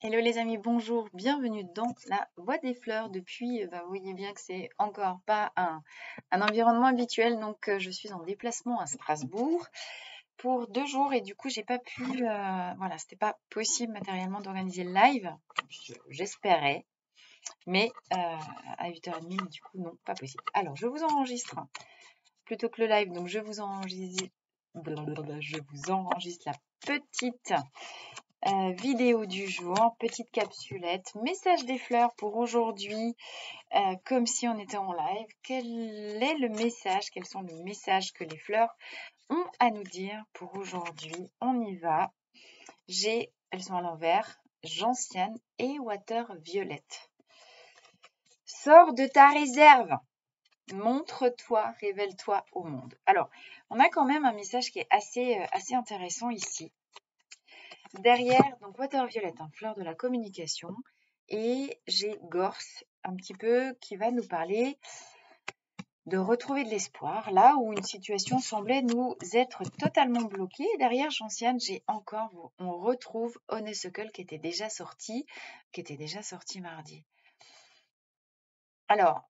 Hello les amis, bonjour, bienvenue dans la Voie des Fleurs. Depuis, vous voyez bien que c'est encore pas un environnement habituel, donc je suis en déplacement à Strasbourg pour 2 jours et du coup j'ai pas pu, voilà, c'était pas possible matériellement d'organiser le live. J'espérais, mais à 8h30, mais du coup non, pas possible. Alors je vous enregistre plutôt que le live, donc je vous enregistre la petite vidéo du jour, petite capsulette, message des fleurs pour aujourd'hui, comme si on était en live. Quel est le message? Quels sont les messages que les fleurs ont à nous dire pour aujourd'hui? On y va. Elles sont à l'envers, gentiane et water violette. Sors de ta réserve. Montre-toi, révèle-toi au monde. Alors, on a quand même un message qui est assez intéressant ici. Derrière, donc Water Violet, fleur de la communication. Et j'ai Gorse, un petit peu, qui va nous parler de retrouver de l'espoir, là où une situation semblait nous être totalement bloquée. Et derrière Gentiane, on retrouve Honeysuckle qui était déjà sorti mardi. Alors,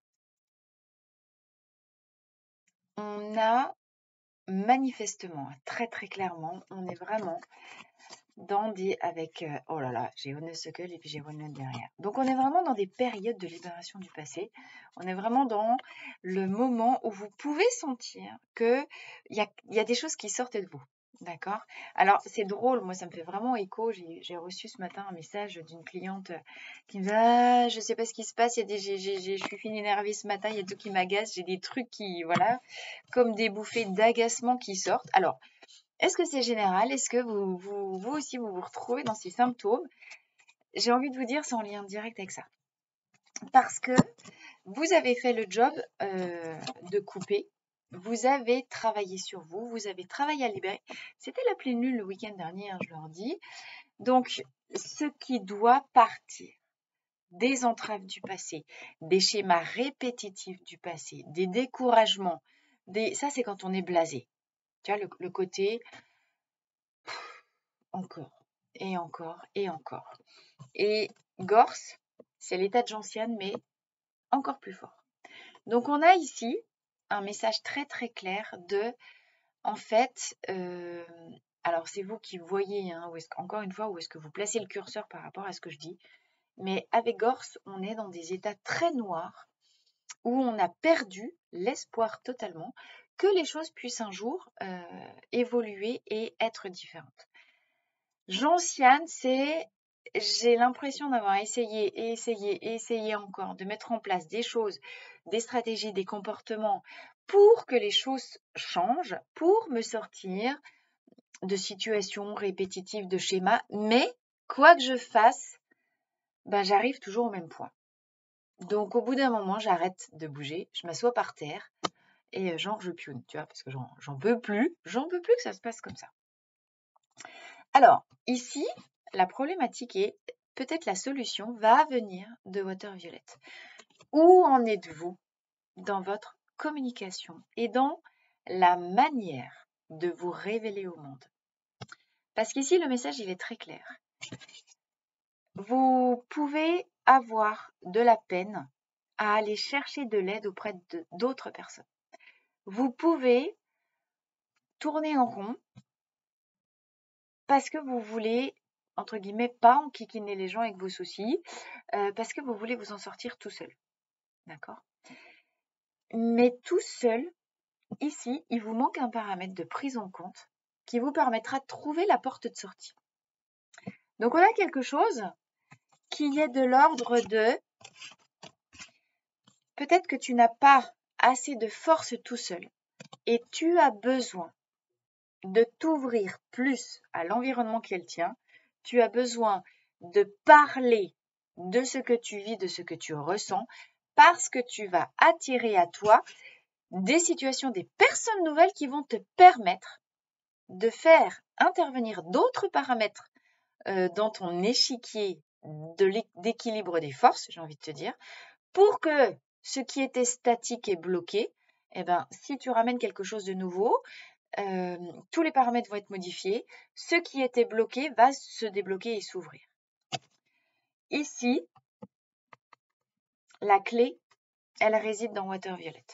on a manifestement, très très clairement, on est vraiment avec, oh là là, j'ai Honeysuckle et puis j'ai One derrière. Donc on est vraiment dans des périodes de libération du passé. On est vraiment dans le moment où vous pouvez sentir que il y a des choses qui sortent de vous. D'accord? Alors c'est drôle, moi ça me fait vraiment écho. J'ai reçu ce matin un message d'une cliente qui me dit ah, je sais pas ce qui se passe, je suis fine énervée ce matin, il y a tout qui m'agace, j'ai des trucs qui, voilà, comme des bouffées d'agacement qui sortent. Alors, est-ce que c'est général? Est-ce que vous aussi, vous retrouvez dans ces symptômes? J'ai envie de vous dire, c'est en lien direct avec ça. Parce que vous avez fait le job de couper, vous avez travaillé sur vous, vous avez travaillé à libérer. C'était la pleine lune le week-end dernier, je leur dis. Donc, ce qui doit partir, des entraves du passé, des schémas répétitifs du passé, des découragements, ça c'est quand on est blasé. Tu vois, le côté encore, et encore, et encore. Et Gorse, c'est l'état de gentiane, mais encore plus fort. Donc on a ici un message très très clair de, en fait, alors c'est vous qui voyez, encore une fois, où est-ce que vous placez le curseur par rapport à ce que je dis. Mais avec Gorse, on est dans des états très noirs, où on a perdu l'espoir totalement que les choses puissent un jour évoluer et être différentes. Gentiane, j'ai l'impression d'avoir essayé encore de mettre en place des choses, des stratégies, des comportements pour que les choses changent, pour me sortir de situations répétitives, de schémas, mais quoi que je fasse, j'arrive toujours au même point. Donc au bout d'un moment, j'arrête de bouger, je m'assois par terre et genre je pioune, tu vois, parce que j'en peux plus que ça se passe comme ça. Alors, ici, la problématique est, peut-être la solution va venir de Water Violet. Où en êtes-vous dans votre communication et dans la manière de vous révéler au monde? Parce qu'ici, le message, il est très clair. Vous pouvez avoir de la peine à aller chercher de l'aide auprès d'autres personnes. Vous pouvez tourner en rond parce que vous voulez, entre guillemets, pas enquiquiner les gens avec vos soucis, parce que vous voulez vous en sortir tout seul. D'accord? Mais tout seul, ici, il vous manque un paramètre de prise en compte qui vous permettra de trouver la porte de sortie. Donc, on a quelque chose qui est de l'ordre de peut-être que tu n'as pas assez de force tout seul et tu as besoin de t'ouvrir plus à l'environnement qui est le tien. Tu as besoin de parler de ce que tu vis, de ce que tu ressens, parce que tu vas attirer à toi des situations, des personnes nouvelles qui vont te permettre de faire intervenir d'autres paramètres dans ton échiquier d'équilibre des forces, j'ai envie de te dire, pour que ce qui était statique et bloqué, si tu ramènes quelque chose de nouveau, tous les paramètres vont être modifiés. Ce qui était bloqué va se débloquer et s'ouvrir. ici, la clé, elle réside dans Water Violet.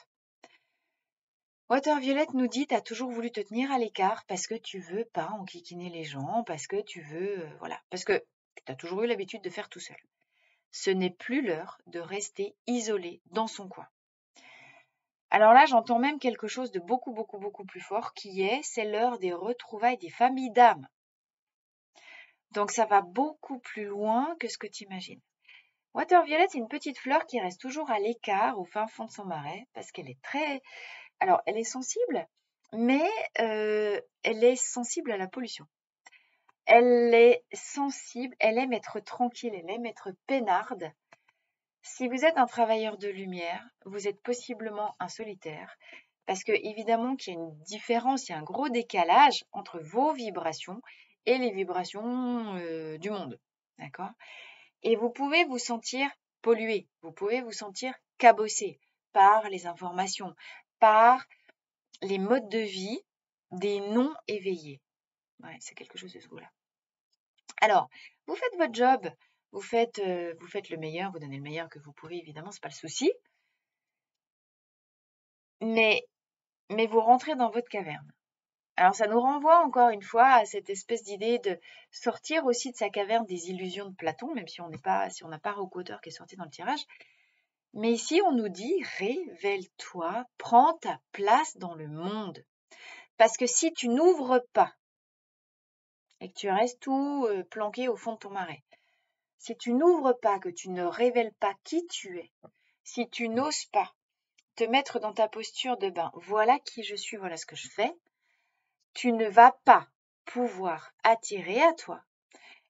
Water Violet nous dit, tu as toujours voulu te tenir à l'écart parce que tu veux pas enquiquiner les gens, parce que tu veux, voilà, parce que tu as toujours eu l'habitude de faire tout seul. Ce n'est plus l'heure de rester isolé dans son coin. Alors là, j'entends même quelque chose de beaucoup, beaucoup, beaucoup plus fort c'est l'heure des retrouvailles des familles d'âmes. Donc ça va beaucoup plus loin que ce que tu imagines. Water Violet, c'est une petite fleur qui reste toujours à l'écart au fin fond de son marais parce qu'elle est très... Alors, elle est sensible, mais elle est sensible à la pollution. Elle est sensible, elle aime être tranquille, elle aime être peinarde. Si vous êtes un travailleur de lumière, vous êtes possiblement un solitaire parce que évidemment qu'il y a une différence, il y a un gros décalage entre vos vibrations et les vibrations du monde. D'accord ? Et vous pouvez vous sentir pollué, vous pouvez vous sentir cabossé par les informations, par les modes de vie des non éveillés. Ouais, c'est quelque chose de ce goût-là. Alors, vous faites votre job, vous faites le meilleur, vous donnez le meilleur que vous pouvez, évidemment, c'est pas le souci. Mais vous rentrez dans votre caverne. Alors, ça nous renvoie encore une fois à cette espèce d'idée de sortir aussi de sa caverne des illusions de Platon, même si on n'a pas Rocotter qui est sorti dans le tirage. Mais ici, on nous dit, révèle-toi, prends ta place dans le monde. Parce que si tu n'ouvres pas et que tu restes tout planqué au fond de ton marais, si tu n'ouvres pas, que tu ne révèles pas qui tu es, si tu n'oses pas te mettre dans ta posture de voilà qui je suis, voilà ce que je fais, tu ne vas pas pouvoir attirer à toi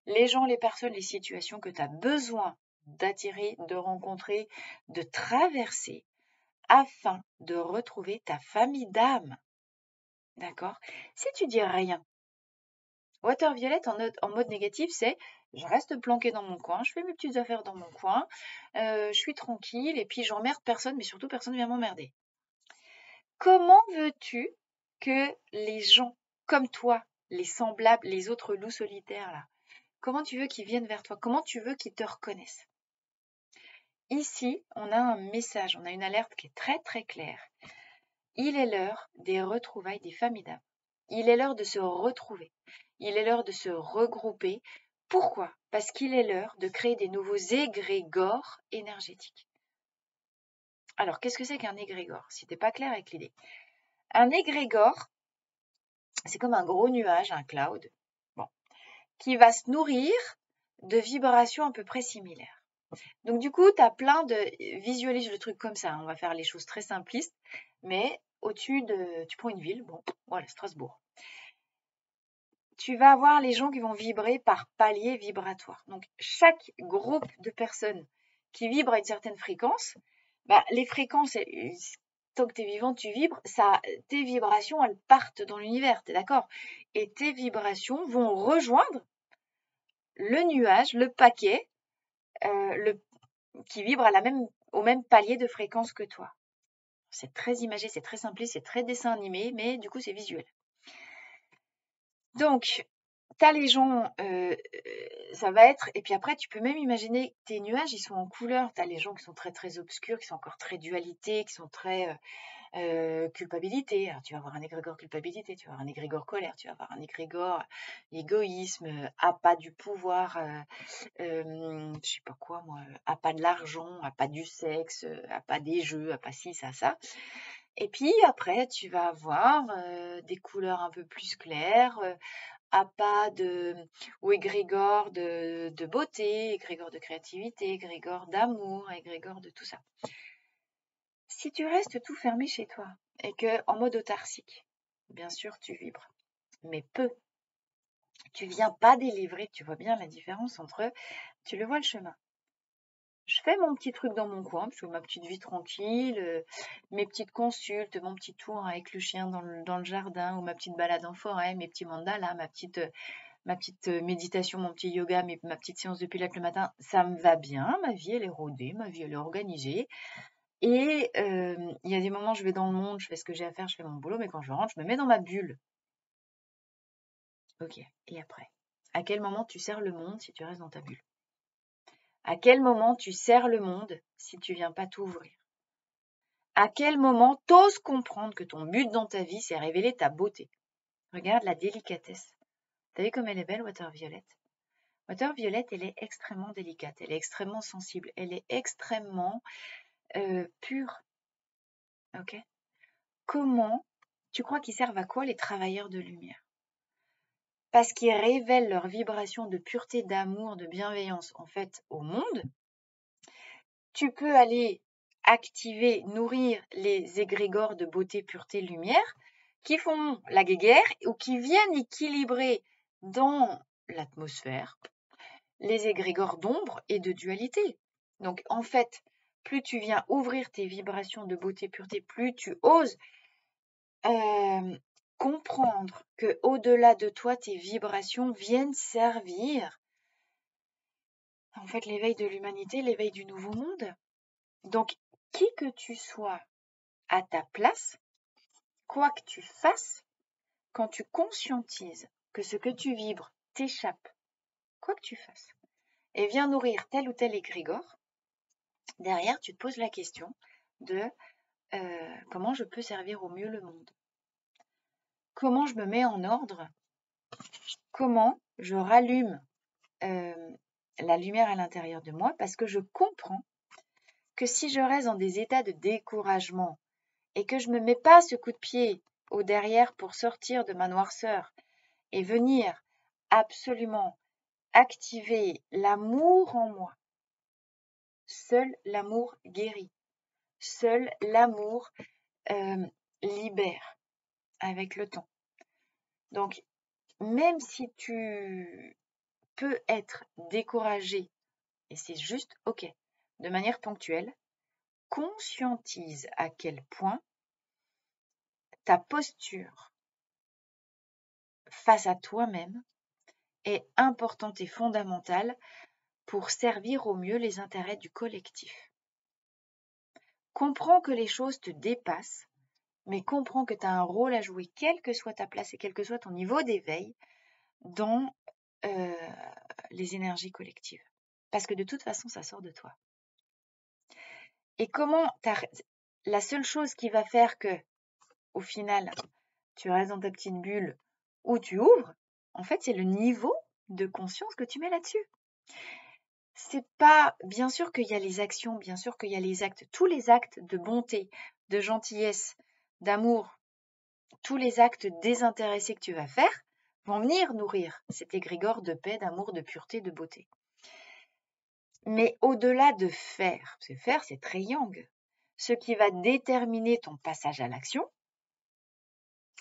les gens, les personnes, les situations que tu as besoin d'attirer, de rencontrer, de traverser afin de retrouver ta famille d'âme. D'accord ? Si tu dis rien, Water Violet en mode négatif, c'est je reste planqué dans mon coin, je fais mes petites affaires dans mon coin, je suis tranquille et puis j'emmerde personne, mais surtout personne ne vient m'emmerder. Comment veux-tu que les gens comme toi, les semblables, les autres loups solitaires là, comment tu veux qu'ils viennent vers toi? Comment tu veux qu'ils te reconnaissent? Ici, on a un message, on a une alerte qui est très très claire. Il est l'heure des retrouvailles des familles d'âmes. Il est l'heure de se retrouver. Il est l'heure de se regrouper. Pourquoi? Parce qu'il est l'heure de créer des nouveaux égrégores énergétiques. Alors, qu'est-ce que c'est qu'un égrégore? Si t'es pas clair avec l'idée. Un égrégore, c'est comme un gros nuage, un cloud, qui va se nourrir de vibrations à peu près similaires. Donc du coup, tu as plein de... Visualise le truc comme ça, on va faire les choses très simplistes, mais au-dessus de... Tu prends une ville, voilà, Strasbourg. Tu vas avoir les gens qui vont vibrer par palier vibratoire. Donc chaque groupe de personnes qui vibrent à une certaine fréquence, les fréquences, tant que tu es vivant, tu vibres, tes vibrations, elles partent dans l'univers, tu es d'accord? Et tes vibrations vont rejoindre le nuage, le paquet, qui vibre au même palier de fréquence que toi. C'est très imagé, c'est très simpliste, c'est très dessin animé, mais du coup, c'est visuel. Donc, tu as les gens, ça va être... Et puis après, tu peux même imaginer tes nuages, ils sont en couleur. Tu as les gens qui sont très, très obscurs, qui sont encore très dualité, qui sont très culpabilité. Alors, tu vas avoir un égrégore culpabilité, tu vas avoir un égrégore colère, tu vas avoir un égrégore égoïsme, appât du pouvoir, je sais pas quoi moi, appât de l'argent, appât du sexe, appât des jeux, appât ci, ça. Et puis après, tu vas avoir des couleurs un peu plus claires, appât ou égrégore de beauté, égrégore de créativité, égrégore d'amour, égrégore de tout ça. Si tu restes tout fermé chez toi et que en mode autarcique, bien sûr tu vibres, mais peu. Tu viens pas délivrer, tu vois bien la différence entre, tu le vois le chemin. Je fais mon petit truc dans mon coin, parce que ma petite vie tranquille, mes petites consultes, mon petit tour avec le chien dans le jardin, ou ma petite balade en forêt, mes petits mandalas, ma petite méditation, mon petit yoga, ma petite séance de pilates le matin, ça me va bien, ma vie elle est rodée, ma vie elle est organisée. Et il y a des moments, je vais dans le monde, je fais ce que j'ai à faire, je fais mon boulot, mais quand je rentre, je me mets dans ma bulle. Ok, et après? À quel moment tu sers le monde si tu restes dans ta bulle? À quel moment tu serres le monde si tu viens pas t'ouvrir? À quel moment t'oses comprendre que ton but dans ta vie, c'est révéler ta beauté? Regarde la délicatesse. T'as vu comme elle est belle, Water Violet? Water Violet, elle est extrêmement délicate, elle est extrêmement sensible, elle est extrêmement pure. Ok? Comment tu crois qu'ils servent à quoi les travailleurs de lumière? Parce qu'ils révèlent leur vibration de pureté, d'amour, de bienveillance en fait au monde. Tu peux aller activer, nourrir les égrégores de beauté, pureté, lumière qui font la guéguerre ou qui viennent équilibrer dans l'atmosphère les égrégores d'ombre et de dualité. Donc en fait, plus tu viens ouvrir tes vibrations de beauté, pureté, plus tu oses comprendre que au-delà de toi, tes vibrations viennent servir en fait l'éveil de l'humanité, l'éveil du nouveau monde. Donc qui que tu sois à ta place, quoi que tu fasses, quand tu conscientises que ce que tu vibres t'échappe, quoi que tu fasses, et vient nourrir tel ou tel égrégore, derrière tu te poses la question de comment je peux servir au mieux le monde? Comment je me mets en ordre? Comment je rallume la lumière à l'intérieur de moi? Parce que je comprends que si je reste dans des états de découragement et que je ne me mets pas ce coup de pied au derrière pour sortir de ma noirceur et venir absolument activer l'amour en moi, seul l'amour guérit, seul l'amour libère avec le temps. Donc, même si tu peux être découragé, et c'est juste OK, de manière ponctuelle, conscientise à quel point ta posture face à toi-même est importante et fondamentale pour servir au mieux les intérêts du collectif. Comprends que les choses te dépassent, mais comprends que tu as un rôle à jouer, quelle que soit ta place et quel que soit ton niveau d'éveil, dans les énergies collectives. Parce que de toute façon, ça sort de toi. Et la seule chose qui va faire que, au final, tu restes dans ta petite bulle ou tu ouvres, en fait, c'est le niveau de conscience que tu mets là-dessus. C'est pas, bien sûr qu'il y a les actions, bien sûr qu'il y a les actes, tous les actes de bonté, de gentillesse, d'amour, tous les actes désintéressés que tu vas faire vont venir nourrir cet égrégore de paix, d'amour, de pureté, de beauté. Mais au-delà de faire, parce que faire, c'est très yang, ce qui va déterminer ton passage à l'action,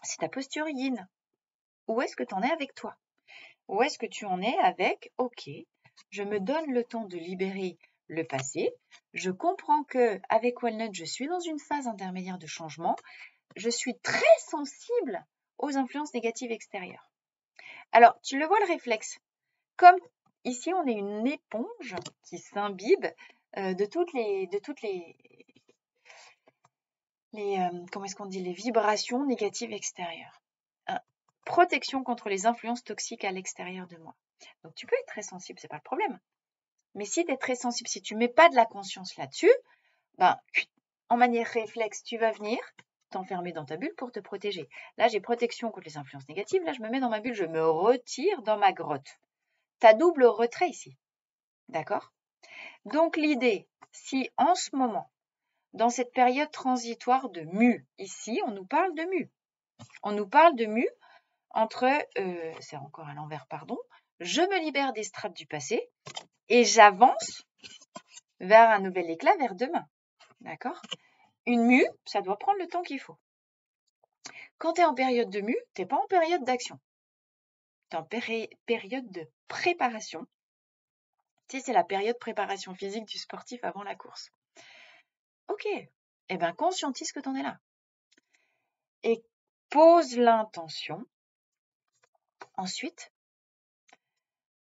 c'est ta posture yin. Où est-ce que tu en es avec toi? Où est-ce que tu en es avec, OK, je me donne le temps de libérer le passé, je comprends que avec Walnut, je suis dans une phase intermédiaire de changement, je suis très sensible aux influences négatives extérieures. Alors, tu le vois le réflexe. Comme ici, on est une éponge qui s'imbibe de toutes les comment est-ce qu'on dit, les vibrations négatives extérieures. Protection contre les influences toxiques à l'extérieur de moi. Donc tu peux être très sensible, c'est pas le problème. Mais si tu es très sensible, si tu mets pas de la conscience là-dessus, ben, en manière réflexe, tu vas venir t'enfermer dans ta bulle pour te protéger. Là, j'ai protection contre les influences négatives. Là, je me mets dans ma bulle, je me retire dans ma grotte. Tu as double retrait ici. D'accord? Donc l'idée, si en ce moment, dans cette période transitoire de mue, ici, on nous parle de mue. On nous parle de mue entre, c'est encore à l'envers, pardon, je me libère des strates du passé et j'avance vers un nouvel éclat, vers demain. D'accord? Une mue, ça doit prendre le temps qu'il faut. Quand tu es en période de mue, tu n'es pas en période d'action. Tu es en période de préparation. Tu sais, c'est la période préparation physique du sportif avant la course. Ok, eh bien conscientise que tu en es là. Et pose l'intention, ensuite,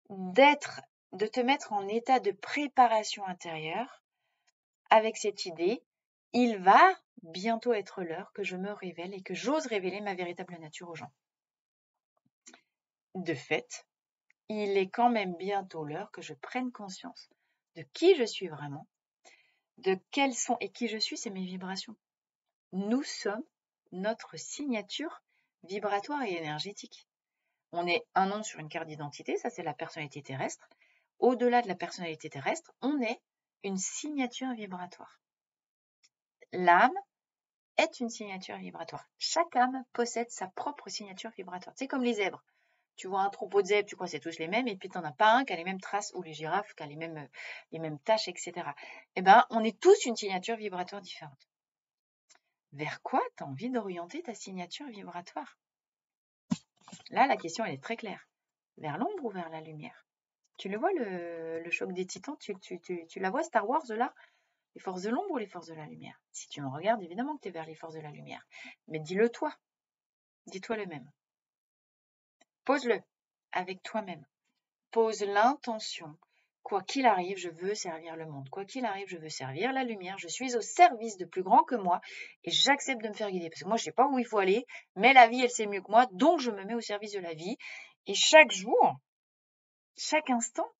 de te mettre en état de préparation intérieure avec cette idée, il va bientôt être l'heure que je me révèle et que j'ose révéler ma véritable nature aux gens. De fait, il est quand même bientôt l'heure que je prenne conscience de qui je suis vraiment, de quelles sont et qui je suis, c'est mes vibrations. Nous sommes notre signature vibratoire et énergétique. On est un nom sur une carte d'identité, ça c'est la personnalité terrestre. Au-delà de la personnalité terrestre, on est une signature vibratoire. L'âme est une signature vibratoire. Chaque âme possède sa propre signature vibratoire. C'est comme les zèbres. Tu vois un troupeau de zèbres, tu crois que c'est tous les mêmes, et puis tu n'en as pas un qui a les mêmes traces, ou les girafes qui a les mêmes taches, etc. Eh bien, on est tous une signature vibratoire différente. Vers quoi tu as envie d'orienter ta signature vibratoire? Là, la question, elle est très claire. Vers l'ombre ou vers la lumière? Tu le vois, le choc des titans? Tu la vois, Star Wars, là? Les forces de l'ombre ou les forces de la lumière? Si tu me regardes, évidemment que tu es vers les forces de la lumière. Mais dis-le toi. Dis-toi le même. Pose-le avec toi-même. Pose l'intention. Quoi qu'il arrive, je veux servir le monde. Quoi qu'il arrive, je veux servir la lumière. Je suis au service de plus grand que moi et j'accepte de me faire guider. Parce que moi, je ne sais pas où il faut aller, mais la vie, elle sait mieux que moi, donc je me mets au service de la vie. Et chaque jour, chaque instant,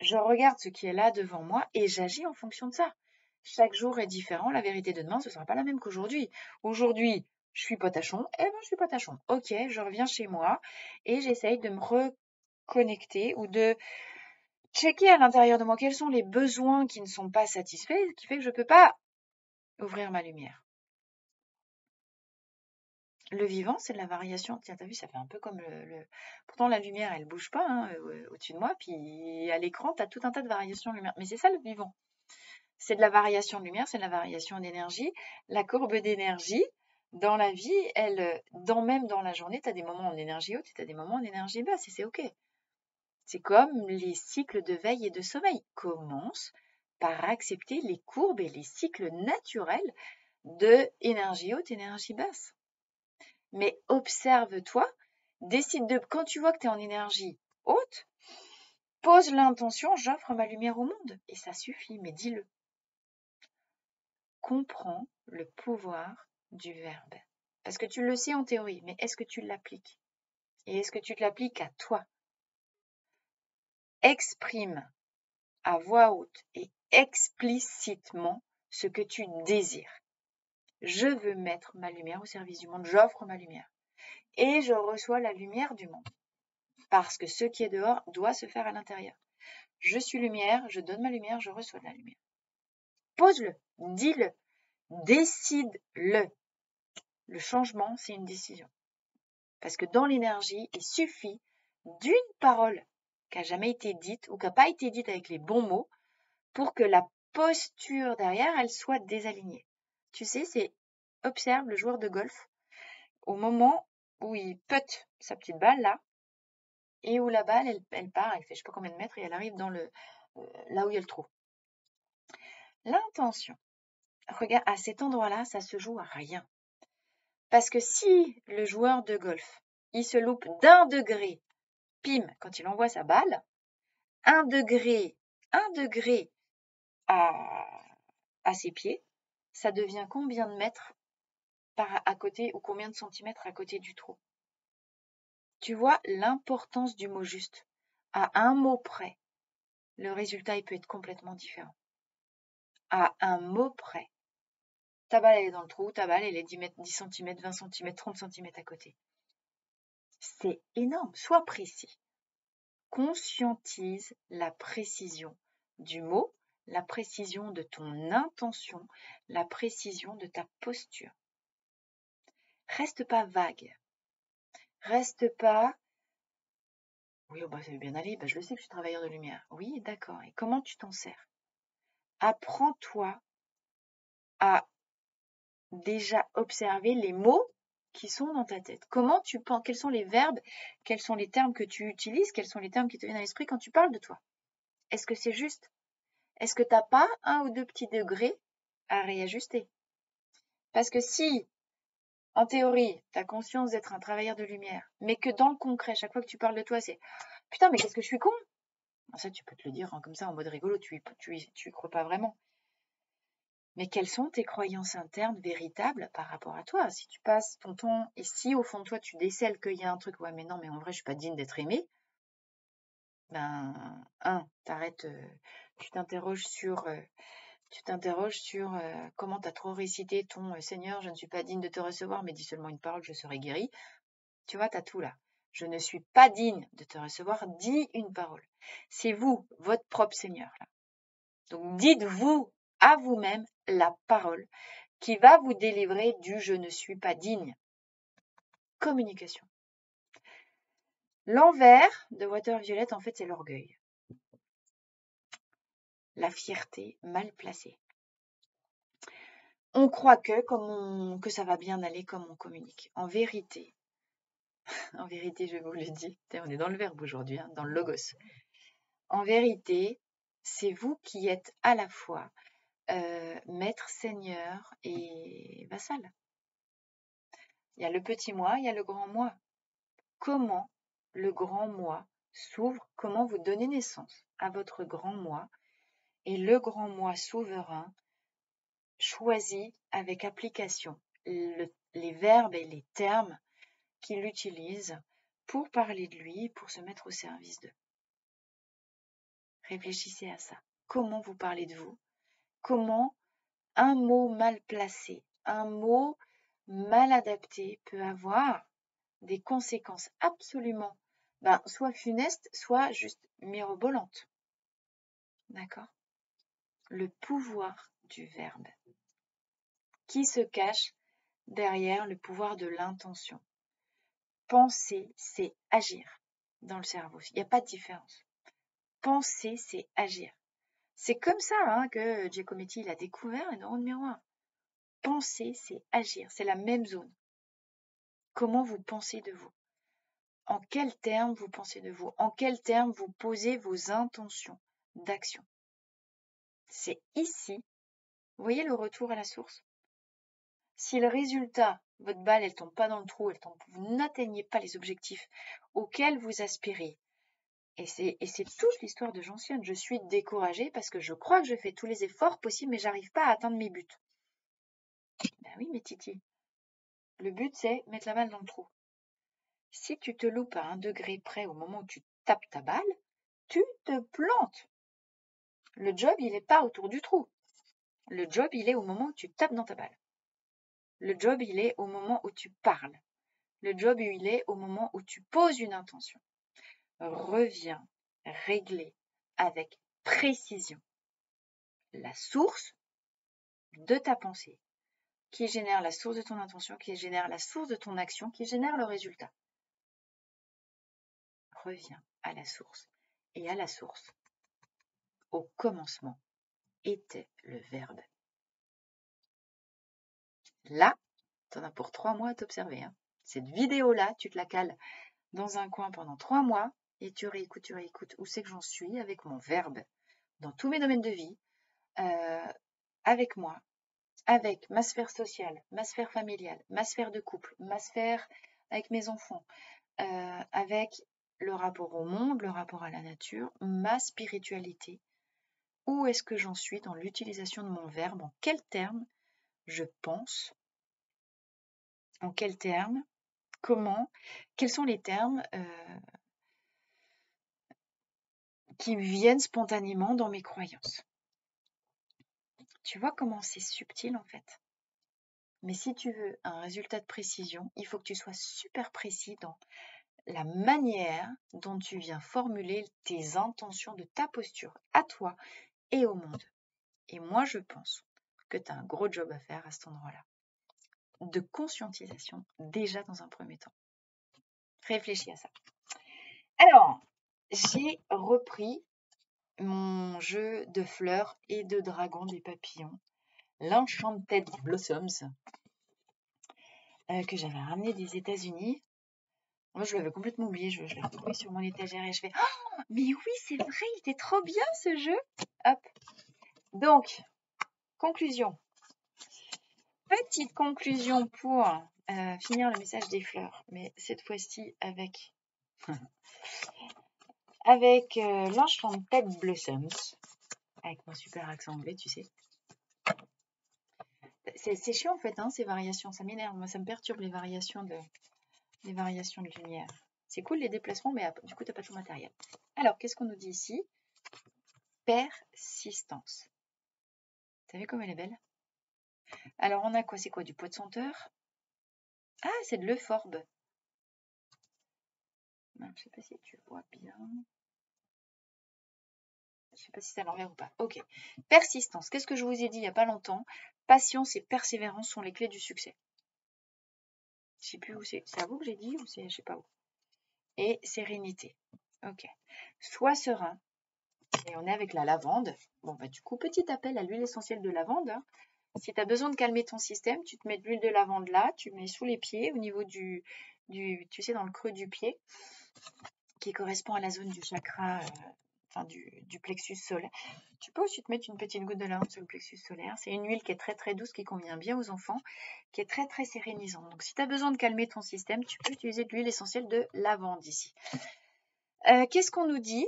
je regarde ce qui est là devant moi et j'agis en fonction de ça. Chaque jour est différent. La vérité de demain, ce ne sera pas la même qu'aujourd'hui. Aujourd'hui, je suis potachon. Eh ben, je suis potachon. Ok, je reviens chez moi et j'essaye de me reconnecter ou de checker à l'intérieur de moi quels sont les besoins qui ne sont pas satisfaits, qui fait que je ne peux pas ouvrir ma lumière. Le vivant, c'est de la variation. Tiens, t'as vu, ça fait un peu comme Pourtant, la lumière, elle bouge pas hein, au-dessus de moi. Puis à l'écran, tu as tout un tas de variations de lumière. Mais c'est ça le vivant. C'est de la variation de lumière, c'est de la variation d'énergie. La courbe d'énergie, dans la vie, même dans la journée, tu as des moments en énergie haute et tu as des moments en énergie basse. Et c'est OK. C'est comme les cycles de veille et de sommeil. Commence par accepter les courbes et les cycles naturels de énergie haute, énergie basse. Mais observe-toi, quand tu vois que tu es en énergie haute, pose l'intention, j'offre ma lumière au monde. Et ça suffit, mais dis-le. Comprends le pouvoir du verbe. Parce que tu le sais en théorie, mais est-ce que tu l'appliques? Et est-ce que tu te l'appliques à toi? Exprime à voix haute et explicitement ce que tu désires. Je veux mettre ma lumière au service du monde, j'offre ma lumière. Et je reçois la lumière du monde. Parce que ce qui est dehors doit se faire à l'intérieur. Je suis lumière, je donne ma lumière, je reçois de la lumière. Pose-le, dis-le, décide-le. Le changement, c'est une décision. Parce que dans l'énergie, il suffit d'une parole qui n'a jamais été dite ou qui n'a pas été dite avec les bons mots pour que la posture derrière, elle soit désalignée. Tu sais, observe le joueur de golf au moment où il putte sa petite balle là, et où la balle, elle part, elle fait je sais pas combien de mètres et elle arrive dans là où il y a le trou. L'intention, regarde, à cet endroit-là, ça se joue à rien. Parce que si le joueur de golf, il se loupe d'1 degré, pim, quand il envoie sa balle, 1 degré à ses pieds, ça devient combien de mètres à côté ou combien de centimètres à côté du trou? Tu vois l'importance du mot juste. À un mot près, le résultat il peut être complètement différent. À un mot près. Ta balle elle est dans le trou, ta balle elle est 10 cm, 20 cm, 30 cm à côté. C'est énorme, sois précis. Conscientise la précision du mot, la précision de ton intention, la précision de ta posture. Reste pas vague. Reste pas oui, oh bah, ça veut bien aller, bah, je le sais que je suis travailleur de lumière. Oui, d'accord. Et comment tu t'en sers? Apprends-toi à déjà observer les mots qui sont dans ta tête. Comment tu penses, quels sont les verbes, quels sont les termes que tu utilises, quels sont les termes qui te viennent à l'esprit quand tu parles de toi? Est-ce que c'est juste? Est-ce que tu n'as pas 1 ou 2 petits degrés à réajuster? Parce que si, en théorie, tu as conscience d'être un travailleur de lumière, mais que dans le concret, chaque fois que tu parles de toi, c'est « Putain, mais qu'est-ce que je suis con !» Ça, tu peux te le dire comme ça, en mode rigolo, tu y crois pas vraiment. Mais quelles sont tes croyances internes véritables par rapport à toi? Si tu passes ton temps, et si au fond de toi, tu décèles qu'il y a un truc « Ouais, mais non, mais en vrai, je suis pas digne d'être aimée », ben, Tu t'interroges sur comment tu as trop récité ton Seigneur, je ne suis pas digne de te recevoir, mais dis seulement une parole, je serai guéri. Tu vois, tu as tout là. Je ne suis pas digne de te recevoir, dis une parole. C'est vous, votre propre Seigneur. Là. Donc dites-vous à vous-même la parole qui va vous délivrer du je ne suis pas digne. Communication. L'envers de Water Violet, en fait, c'est l'orgueil. La fierté mal placée. On croit que ça va bien aller comme on communique. En vérité, je vous le dis, on est dans le verbe aujourd'hui, hein, dans le logos. En vérité, c'est vous qui êtes à la fois maître, seigneur et vassal. Il y a le petit moi, il y a le grand moi. Comment le grand moi s'ouvre, comment vous donnez naissance à votre grand moi et le grand moi souverain choisit avec application les verbes et les termes qu'il utilise pour parler de lui, pour se mettre au service d'eux. Réfléchissez à ça. Comment vous parlez de vous? Comment un mot mal placé, un mot mal adapté peut avoir des conséquences absolument soit funestes, soit juste mirobolantes. D'accord? Le pouvoir du verbe qui se cache derrière le pouvoir de l'intention. Penser, c'est agir dans le cerveau. Il n'y a pas de différence. Penser, c'est agir. C'est comme ça que Giacometti il a découvert les neurones miroirs. Penser, c'est agir. C'est la même zone. Comment vous pensez de vous? En quels termes vous pensez de vous? En quels termes vous posez vos intentions d'action? C'est ici. Vous voyez le retour à la source? Si le résultat, votre balle, elle tombe pas dans le trou, vous n'atteignez pas les objectifs auxquels vous aspirez. Et c'est toute l'histoire de Gentiane. Je suis découragée parce que je crois que je fais tous les efforts possibles, mais j'arrive pas à atteindre mes buts. Ben oui, mais Titi. Le but, c'est mettre la balle dans le trou. Si tu te loupes à 1 degré près au moment où tu tapes ta balle, tu te plantes. Le job, il n'est pas autour du trou. Le job, il est au moment où tu tapes dans ta balle. Le job, il est au moment où tu parles. Le job, il est au moment où tu poses une intention. Reviens régler avec précision la source de ta pensée, qui génère la source de ton intention, qui génère la source de ton action, qui génère le résultat. Reviens à la source. Et à la source, au commencement, était le verbe. Là, tu en as pour 3 mois à t'observer. Hein. Cette vidéo-là, tu te la cales dans un coin pendant 3 mois et tu réécoutes où c'est que j'en suis avec mon verbe dans tous mes domaines de vie, avec moi, avec ma sphère sociale, ma sphère familiale, ma sphère de couple, ma sphère avec mes enfants, avec le rapport au monde, le rapport à la nature, ma spiritualité. Où est-ce que j'en suis dans l'utilisation de mon verbe? En quels termes je pense? En quels termes? Comment? Quels sont les termes qui viennent spontanément dans mes croyances? Tu vois comment c'est subtil en fait? Mais si tu veux un résultat de précision, il faut que tu sois super précis dans la manière dont tu viens formuler tes intentions de ta posture à toi et au monde. Et moi, je pense que tu as un gros job à faire à cet endroit-là. De conscientisation, déjà dans un premier temps. Réfléchis à ça. Alors, j'ai repris mon jeu de fleurs et de dragons des papillons, l'Enchanted Blossoms, que j'avais ramené des États-Unis. Moi, je l'avais complètement oublié, je l'ai retrouvé sur mon étagère et je fais « Oh, mais oui, c'est vrai, il était trop bien ce jeu !» Hop. Donc, conclusion. Petite conclusion pour finir le message des fleurs, mais cette fois-ci avec l'Enchanted Blossoms, avec mon super accent anglais, tu sais. C'est chiant en fait, hein, ces variations, ça m'énerve, moi ça me perturbe les variations de lumière. C'est cool les déplacements, mais du coup t'as pas tout le matériel. Alors, qu'est-ce qu'on nous dit ici? persistance. T'as vu comme elle est belle? Alors, on a quoi? C'est quoi? Du pot de senteur? Ah, c'est de l'euphorbe. Je sais pas si tu vois bien. Je sais pas si ça l'enlève ou pas. Ok. Persistance. Qu'est-ce que je vous ai dit il n'y a pas longtemps? Patience et persévérance sont les clés du succès. Je sais plus où c'est. C'est à vous que j'ai dit ou c'est je sais pas où. Et sérénité. Ok. Sois serein. Et on est avec la lavande. Bon, bah, du coup, petit appel à l'huile essentielle de lavande. Hein. Si tu as besoin de calmer ton système, tu te mets de l'huile de lavande là, tu mets sous les pieds, au niveau du tu sais, dans le creux du pied, qui correspond à la zone du chakra, enfin du plexus solaire. Tu peux aussi te mettre une petite goutte de lavande sur le plexus solaire. C'est une huile qui est très très douce, qui convient bien aux enfants, qui est très très sérénisante. Donc si tu as besoin de calmer ton système, tu peux utiliser de l'huile essentielle de lavande ici. Qu'est-ce qu'on nous dit?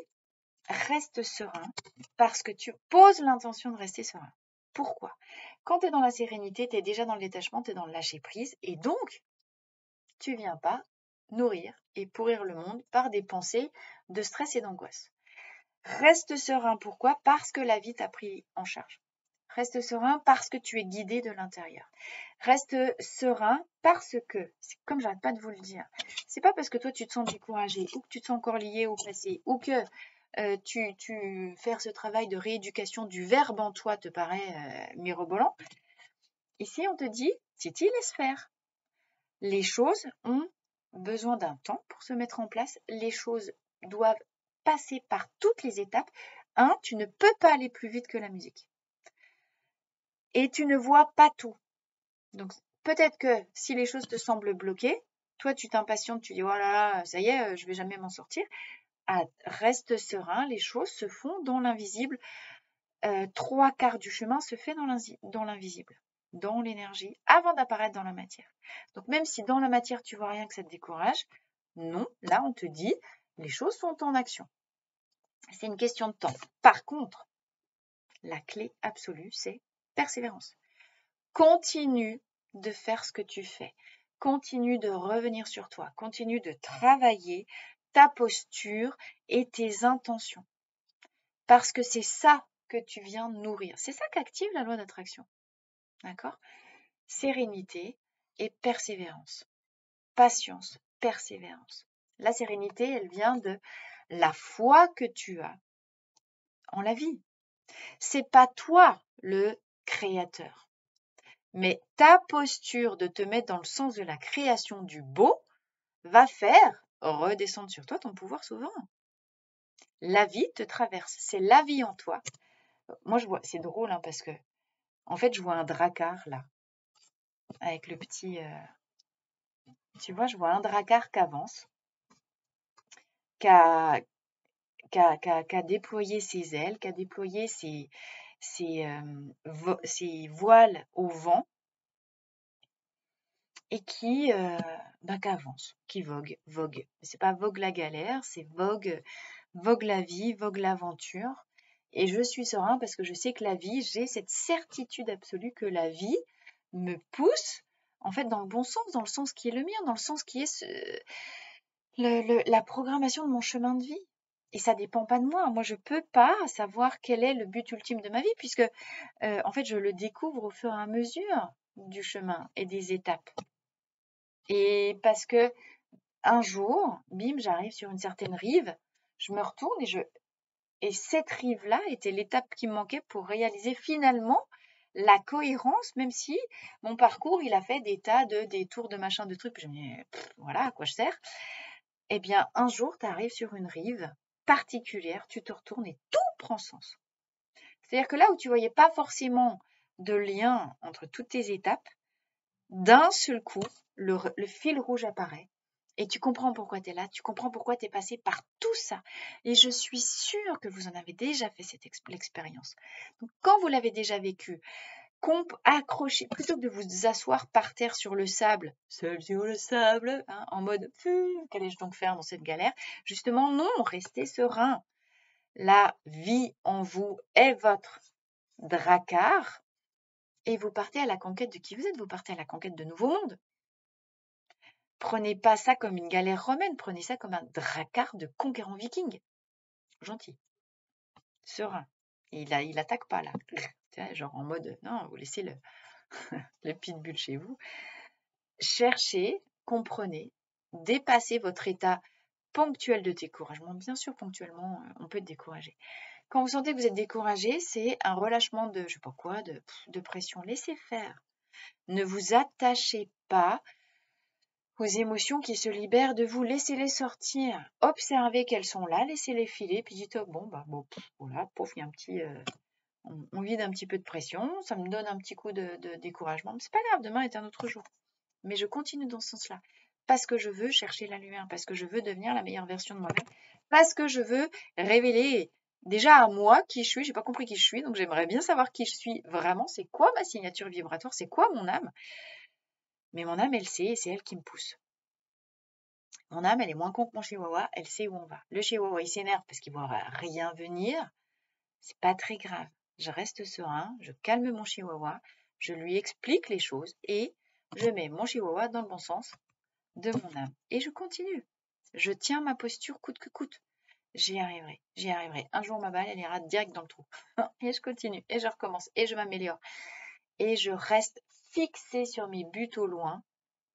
Reste serein parce que tu poses l'intention de rester serein. Pourquoi? Quand tu es dans la sérénité, tu es déjà dans le détachement, tu es dans le lâcher prise et donc tu viens pas nourrir et pourrir le monde par des pensées de stress et d'angoisse. Reste serein, pourquoi? Parce que la vie t'a pris en charge. Reste serein parce que tu es guidé de l'intérieur. Reste serein parce que, comme j'arrête pas de vous le dire, c'est pas parce que toi tu te sens découragé ou que tu te sens encore lié au passé ou que tu faire ce travail de rééducation du verbe en toi te paraît mirobolant. Ici on te dit, Titi, laisse faire. Les choses ont besoin d'un temps pour se mettre en place. Les choses doivent passer par toutes les étapes. Tu ne peux pas aller plus vite que la musique. Et tu ne vois pas tout. Donc, peut-être que si les choses te semblent bloquées, toi, tu t'impatientes, tu dis, oh là là, ça y est, je vais jamais m'en sortir. Reste serein, les choses se font dans l'invisible. 3/4 du chemin se fait dans l'invisible, dans l'énergie, avant d'apparaître dans la matière. Donc, même si dans la matière, tu vois rien que ça te décourage, non, là, on te dit, les choses sont en action. C'est une question de temps. Par contre, la clé absolue, c'est persévérance. Continue de faire ce que tu fais. Continue de revenir sur toi. Continue de travailler ta posture et tes intentions. Parce que c'est ça que tu viens nourrir. C'est ça qu'active la loi d'attraction. D'accord? Sérénité et persévérance. Patience, persévérance. La sérénité, elle vient de la foi que tu as en la vie. C'est pas toi le créateur. Mais ta posture de te mettre dans le sens de la création du beau va faire redescendre sur toi ton pouvoir souverain. La vie te traverse, c'est la vie en toi. Moi, je vois, c'est drôle hein, parce que, en fait, je vois un drakkar là, avec le petit. Tu vois, je vois un drakkar qui avance, qui a déployé ses ailes, qui a déployé ses voiles au vent et qui avance, qui vogue. C'est pas vogue la galère, c'est vogue la vie, vogue l'aventure. Et je suis serein parce que je sais que la vie, j'ai cette certitude absolue que la vie me pousse en fait dans le bon sens, dans le sens qui est le mien, dans le sens qui est la programmation de mon chemin de vie. Et ça dépend pas de moi. Moi, je peux pas savoir quel est le but ultime de ma vie puisque en fait, je le découvre au fur et à mesure du chemin et des étapes. Et parce que un jour, bim, j'arrive sur une certaine rive, je me retourne et cette rive-là était l'étape qui me manquait pour réaliser finalement la cohérence, même si mon parcours, il a fait des tas de détours, de machins, de trucs. Je me dis, voilà, à quoi je sers? Eh bien, un jour, tu arrives sur une rive particulière, tu te retournes et tout prend sens. C'est-à-dire que là où tu voyais pas forcément de lien entre toutes tes étapes, d'un seul coup, le fil rouge apparaît et tu comprends pourquoi tu es là, tu comprends pourquoi tu es passé par tout ça. Et je suis sûre que vous en avez déjà fait cette expérience. Donc, quand vous l'avez déjà vécu, accrochez, plutôt que de vous asseoir par terre sur le sable, seul sur le sable, hein, en mode qu'allais-je donc faire dans cette galère? Justement, non, restez serein. La vie en vous est votre drakkar et vous partez à la conquête de qui vous êtes, vous partez à la conquête de nouveaux mondes. Prenez pas ça comme une galère romaine, prenez ça comme un drakkar de conquérant viking. Gentil. Serein. Il attaque pas là. Tu vois, genre en mode, non, vous laissez le pitbull chez vous. Cherchez, comprenez, dépassez votre état ponctuel de découragement. Bien sûr, ponctuellement, on peut être découragé. Quand vous sentez que vous êtes découragé, c'est un relâchement de, je sais pas quoi, de pression. Laissez faire. Ne vous attachez pas aux émotions qui se libèrent de vous. Laissez-les sortir. Observez qu'elles sont là, laissez-les filer, puis dites, oh, bon, voilà, pouf, il y a un petit... on vide un petit peu de pression, ça me donne un petit coup de découragement. Mais c'est pas grave, demain est un autre jour. Mais je continue dans ce sens-là. Parce que je veux chercher la lumière, parce que je veux devenir la meilleure version de moi-même, parce que je veux révéler déjà à moi qui je suis. J'ai pas compris qui je suis, donc j'aimerais bien savoir qui je suis vraiment. C'est quoi ma signature vibratoire? C'est quoi mon âme? Mais mon âme, elle sait, et c'est elle qui me pousse. Mon âme, elle est moins con que mon chihuahua, elle sait où on va. Le chihuahua, il s'énerve parce qu'il ne voit rien venir. C'est pas très grave. Je reste serein, je calme mon chihuahua, je lui explique les choses et je mets mon chihuahua dans le bon sens de mon âme. Et je continue. Je tiens ma posture coûte que coûte. J'y arriverai, j'y arriverai. Un jour, ma balle, elle ira direct dans le trou. Et je continue, et je recommence, et je m'améliore. Et je reste fixée sur mes buts au loin,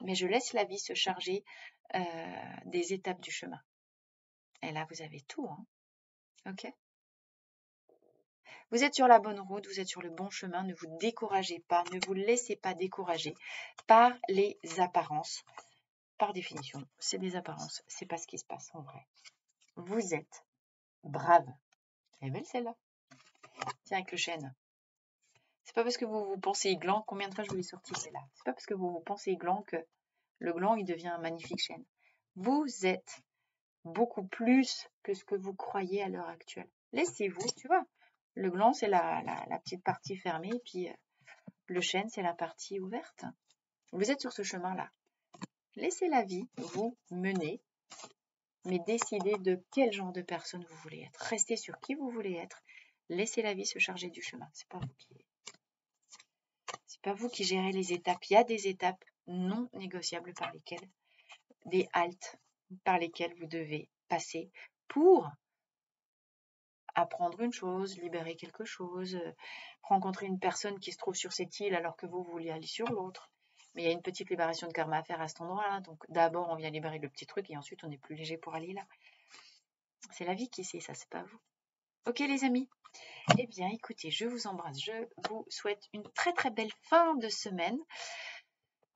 mais je laisse la vie se charger des étapes du chemin. Et là, vous avez tout, hein. Ok? Vous êtes sur la bonne route, vous êtes sur le bon chemin, ne vous découragez pas, ne vous laissez pas décourager par les apparences. Par définition, c'est des apparences, c'est pas ce qui se passe en vrai. Vous êtes brave. Elle est belle celle-là. Tiens, avec le chêne. C'est pas parce que vous pensez gland, combien de fois je vous l'ai sorti celle-là. C'est pas parce que vous pensez gland que le gland il devient un magnifique chêne. Vous êtes beaucoup plus que ce que vous croyez à l'heure actuelle. Laissez-vous, tu vois. Le gland, c'est la petite partie fermée, et puis le chêne, c'est la partie ouverte. Vous êtes sur ce chemin-là. Laissez la vie vous mener, mais décidez de quel genre de personne vous voulez être. Restez sur qui vous voulez être. Laissez la vie se charger du chemin. C'est pas vous qui gérez les étapes. Il y a des étapes non négociables par lesquelles, des haltes par lesquelles vous devez passer pour apprendre une chose, libérer quelque chose, rencontrer une personne qui se trouve sur cette île alors que vous voulez aller sur l'autre. Mais il y a une petite libération de karma à faire à cet endroit-là. Donc d'abord, on vient libérer le petit truc et ensuite, on est plus léger pour aller là. C'est la vie qui sait ça, c'est pas vous. Ok les amis? Eh bien, écoutez, je vous embrasse. Je vous souhaite une très très belle fin de semaine.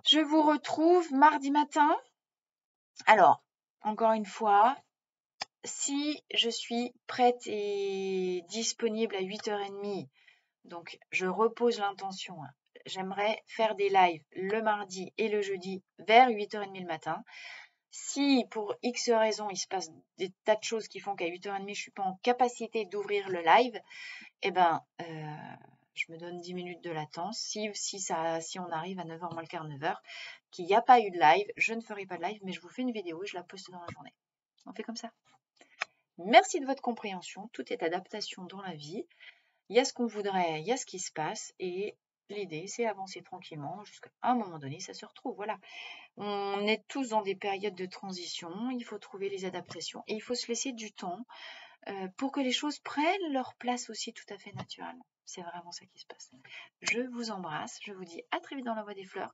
Je vous retrouve mardi matin. Alors, encore une fois, si je suis prête et disponible à 8h30, donc je repose l'intention. J'aimerais faire des lives le mardi et le jeudi vers 8h30 le matin. Si pour X raisons, il se passe des tas de choses qui font qu'à 8h30, je ne suis pas en capacité d'ouvrir le live, eh ben, je me donne 10 minutes de latence. Si on arrive à 9h moins le quart, 9h, qu'il n'y a pas eu de live, je ne ferai pas de live, mais je vous fais une vidéo et je la poste dans la journée. On fait comme ça. Merci de votre compréhension. Tout est adaptation dans la vie. Il y a ce qu'on voudrait, il y a ce qui se passe et l'idée, c'est avancer tranquillement jusqu'à un moment donné, ça se retrouve. Voilà. On est tous dans des périodes de transition. Il faut trouver les adaptations et il faut se laisser du temps pour que les choses prennent leur place aussi tout à fait naturellement. C'est vraiment ça qui se passe. Je vous embrasse. Je vous dis à très vite dans la voie des fleurs.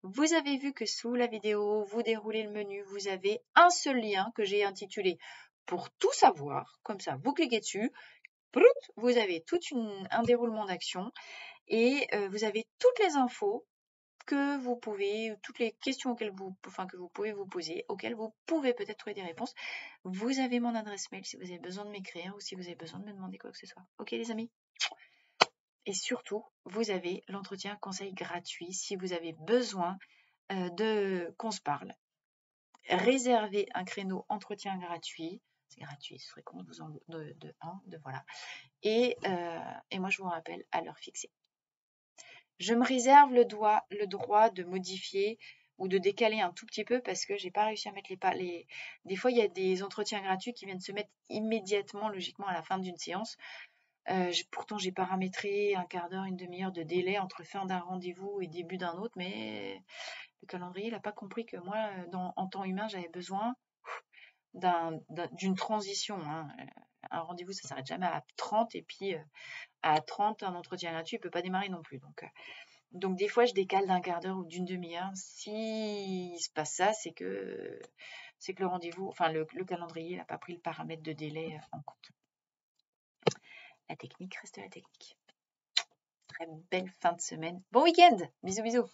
Vous avez vu que sous la vidéo, vous déroulez le menu, vous avez un seul lien que j'ai intitulé « Pour tout savoir ». Comme ça, vous cliquez dessus. Vous avez tout un déroulement d'action et vous avez toutes les infos que vous pouvez, toutes les questions que vous pouvez vous poser, auxquelles vous pouvez peut-être trouver des réponses. Vous avez mon adresse mail si vous avez besoin de m'écrire ou si vous avez besoin de me demander quoi que ce soit. Ok les amis? Et surtout, vous avez l'entretien conseil gratuit si vous avez besoin qu'on se parle. Réservez un créneau entretien gratuit. C'est gratuit, ce serait con voilà. Et moi, je vous rappelle à l'heure fixée. Je me réserve le droit de modifier ou de décaler un tout petit peu parce que j'ai pas réussi à mettre Des fois, il y a des entretiens gratuits qui viennent se mettre immédiatement, logiquement, à la fin d'une séance. Pourtant, j'ai paramétré un quart d'heure, une demi-heure de délai entre fin d'un rendez-vous et début d'un autre, mais le calendrier n'a pas compris que moi, en temps humain, j'avais besoin d'une transition. Hein. Un rendez-vous, ça s'arrête jamais à 30 et puis à 30, un entretien gratuit ne peut pas démarrer non plus. Donc des fois, je décale d'un quart d'heure ou d'une demi-heure. S'il se passe ça, c'est que le rendez-vous, enfin le calendrier n'a pas pris le paramètre de délai en compte. La technique reste la technique. Très belle fin de semaine. Bon week-end. Bisous, bisous.